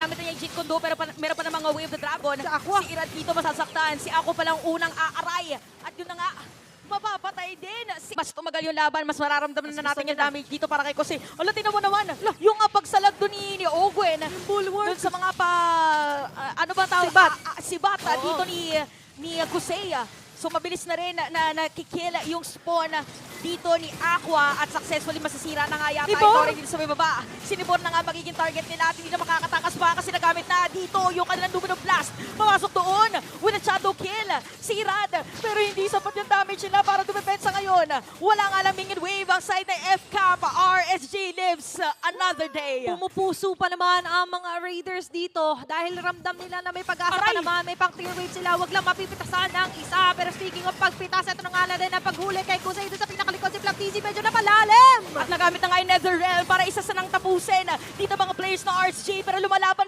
Nagamit na niya yung Jeet Kundo pero meron pa namang Way of the Dragon. Si Aqua. Si Irad dito masasaktan. Si Aqua palang unang aaray. At yun na nga, mapapatay din. Mas tumagal yung laban, mas mararamdaman na natin yung damage dito para kay Kose. Ala, tingnan mo naman. Yung pagsalag doon ni Ogwen. Doon sa mga ano ba tawag? Sibat. Sibat Oo. dito ni Kusei. So mabilis na rin na nakikill yung spawn dito ni Aqua at successfully masisira na nga yata Nibor! ito rin dito sa may baba. Si Nibor na nga magiging target nila at hindi na makakatakas pa kasi nagamit na dito yung kanilang Domino Blast. Pumasok doon with a shadow kill. Si Irad, pero hindi sapat yung damage nila para dumepensa ngayon. Wala nga lang Mingin Wave ang side ng FCAP. RSG lives another day. Pumupuso pa naman ang mga Raiders dito dahil ramdam nila na may pag-asa pa Aray! naman, may pang clear wave sila. Wag lang mapipitasan ng isa. Pero speaking of pagpitas, ito na nga na rin ang paghuli kay Kusei doon sa pinakalikod si Flaptizi. Medyo napalalim! At nagamit na nga yung Nether Realm para isa sa nang tapusin dito mga players ng RSG pero lumalaban